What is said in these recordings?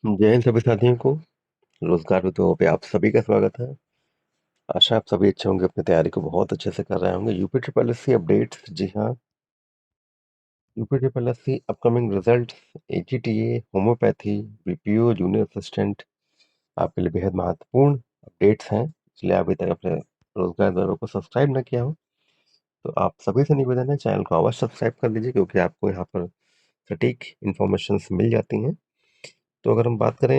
जय हिंद सभी साथियों को। रोजगार विदुओं पे आप सभी का स्वागत है। आशा आप सभी अच्छे होंगे, अपनी तैयारी को बहुत अच्छे से कर रहे होंगे। UP triple S C updates, जी हाँ, UP triple S C upcoming result, AGTA, homeopathy, BPO, junior assistant आपके लिए बेहद महत्वपूर्ण अपडेट्स हैं। इसलिए अभी तक अपने रोजगार विदुओं को सब्सक्राइब ना किया हो तो आप सभी से निवेदन है, चैनल को अवश्य सब्सक्राइब कर लीजिए, क्योंकि आपको यहाँ पर सटीक इंफॉर्मेशन मिल जाती हैं। तो अगर हम बात करें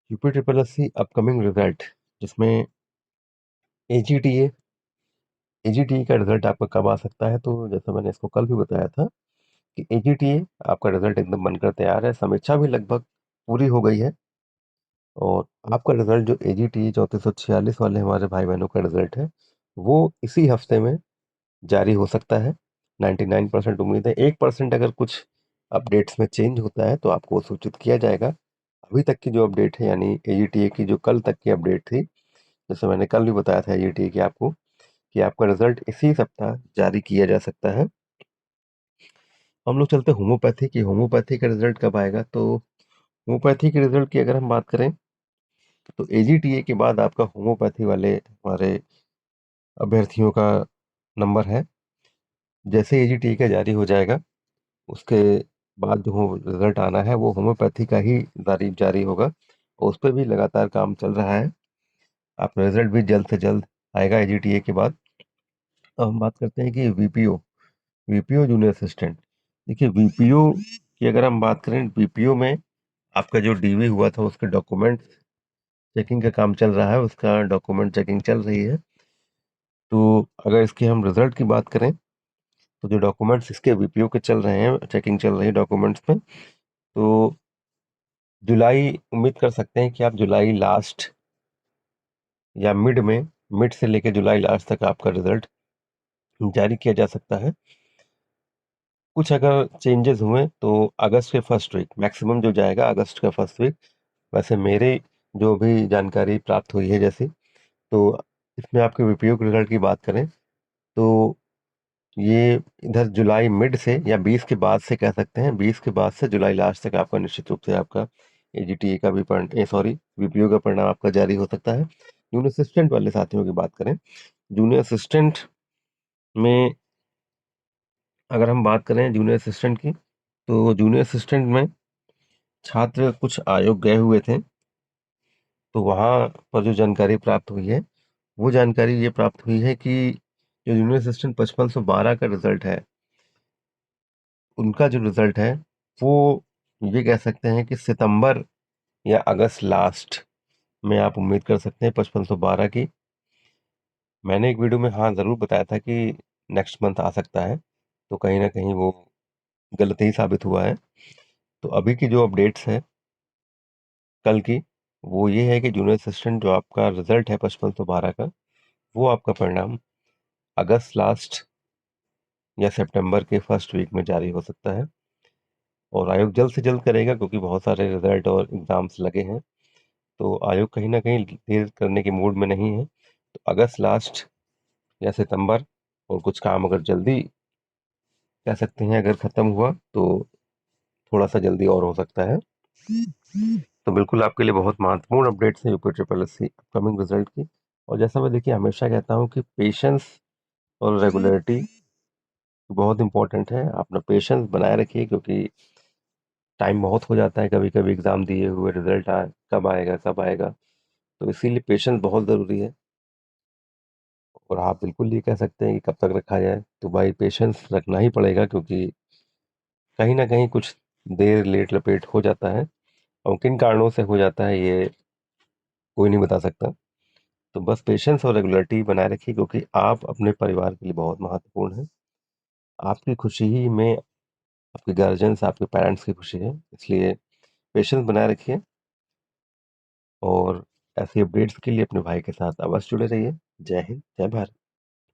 UP triple S C upcoming result, जिसमें एजीटीए एजीटीए का रिजल्ट आपका कब आ सकता है, तो जैसा मैंने इसको कल भी बताया था कि एजीटीए आपका रिजल्ट एकदम बनकर तैयार है। समीक्षा भी लगभग पूरी हो गई है और आपका रिजल्ट जो एजीटीए 3446 वाले हमारे भाई बहनों का रिजल्ट है, वो इसी हफ्ते में जारी हो सकता है। 99% उम्मीद है। 1% अगर कुछ अपडेट्स में चेंज होता है तो आपको सूचित किया जाएगा। अभी तक की जो अपडेट है, यानी एजीटीए की जो कल तक की अपडेट थी, जैसे मैंने कल भी बताया था एजीटीए की आपको, कि आपका रिजल्ट इसी सप्ताह जारी किया जा सकता है। हम लोग चलते हैं होम्योपैथी की। होम्योपैथी का रिजल्ट कब आएगा, तो होम्योपैथी के रिजल्ट की अगर हम बात करें तो एजीटीए के बाद आपका होम्योपैथी वाले हमारे अभ्यर्थियों का नंबर है। जैसे एजीटीए का जारी हो जाएगा, उसके बाद जो रिजल्ट आना है वो होम्योपैथी का ही जारी जारी होगा, और उस पर भी लगातार काम चल रहा है। आपका रिजल्ट भी जल्द से जल्द आएगा एजीटीए के बाद। अब हम बात करते हैं कि वीपीओ वीपीओ जूनियर असिस्टेंट। देखिए, वीपीओ की अगर हम बात करें, वीपीओ में आपका जो डीवी हुआ था उसके डॉक्यूमेंट चेकिंग का काम चल रहा है, उसका डॉक्यूमेंट चेकिंग चल रही है। तो अगर इसके हम रिजल्ट की बात करें तो जो डॉक्यूमेंट्स इसके वीपीओ के चल रहे हैं, चेकिंग चल रही है डॉक्यूमेंट्स में, तो जुलाई उम्मीद कर सकते हैं कि आप जुलाई लास्ट या मिड से लेकर जुलाई लास्ट तक आपका रिजल्ट जारी किया जा सकता है। कुछ अगर चेंजेस हुए तो अगस्त के फर्स्ट वीक मैक्सिमम जो जाएगा, अगस्त का फर्स्ट वीक। वैसे मेरे जो भी जानकारी प्राप्त हुई है जैसे, तो इसमें आपके वीपीओ के रिजल्ट की बात करें तो ये इधर जुलाई मिड से या 20 के बाद से कह सकते हैं, 20 के बाद से जुलाई लास्ट तक आपका निश्चित रूप से आपका एजीटीए का भी सॉरी, वीपीओ का परिणाम आपका जारी हो सकता है। जूनियर असिस्टेंट वाले साथियों की बात करें, जूनियर असिस्टेंट में अगर हम बात करें जूनियर असिस्टेंट की, तो जूनियर असिस्टेंट में छात्र कुछ आयोग गए हुए थे, तो वहाँ पर जो जानकारी प्राप्त हुई है, वो जानकारी ये प्राप्त हुई है कि जो जूनियर असिस्टेंट 5512 का रिजल्ट है, उनका जो रिजल्ट है वो ये कह सकते हैं कि सितंबर या अगस्त लास्ट में आप उम्मीद कर सकते हैं 5512 की। मैंने एक वीडियो में हाँ ज़रूर बताया था कि नेक्स्ट मंथ आ सकता है, तो कहीं ना कहीं वो गलत ही साबित हुआ है। तो अभी की जो अपडेट्स है कल की, वो ये है कि जूनियर असिस्टेंट जो आपका रिजल्ट है 5512 का, वो आपका परिणाम अगस्त लास्ट या सितंबर के फर्स्ट वीक में जारी हो सकता है। और आयोग जल्द से जल्द करेगा, क्योंकि बहुत सारे रिजल्ट और एग्जाम्स लगे हैं, तो आयोग कहीं ना कहीं देर करने के मूड में नहीं है। तो अगस्त लास्ट या सितंबर, और कुछ काम अगर जल्दी कह सकते हैं अगर खत्म हुआ तो थोड़ा सा जल्दी और हो सकता है। तो बिल्कुल आपके लिए बहुत महत्वपूर्ण अपडेट्स है UP triple S C upcoming result की। और जैसा मैं देखिए हमेशा कहता हूँ कि पेशेंस और रेगुलरिटी बहुत इंपॉर्टेंट है। अपना पेशेंस बनाए रखिए, क्योंकि टाइम बहुत हो जाता है, कभी कभी एग्जाम दिए हुए रिजल्ट कब आएगा कब आएगा, तो इसीलिए पेशेंस बहुत ज़रूरी है। और आप बिल्कुल ये कह सकते हैं कि कब तक रखा जाए, तो भाई पेशेंस रखना ही पड़ेगा, क्योंकि कहीं ना कहीं कुछ देर लेट लपेट हो जाता है, और किन कारणों से हो जाता है ये कोई नहीं बता सकता। तो बस पेशेंस और रेगुलरिटी बनाए रखिए, क्योंकि आप अपने परिवार के लिए बहुत महत्वपूर्ण हैं। आपकी खुशी ही में आपके गार्जियंस, आपके पेरेंट्स की खुशी है, इसलिए पेशेंस बनाए रखिए। और ऐसी अपडेट्स के लिए अपने भाई के साथ अवश्य जुड़े रहिए। जय हिंद, जय भारत।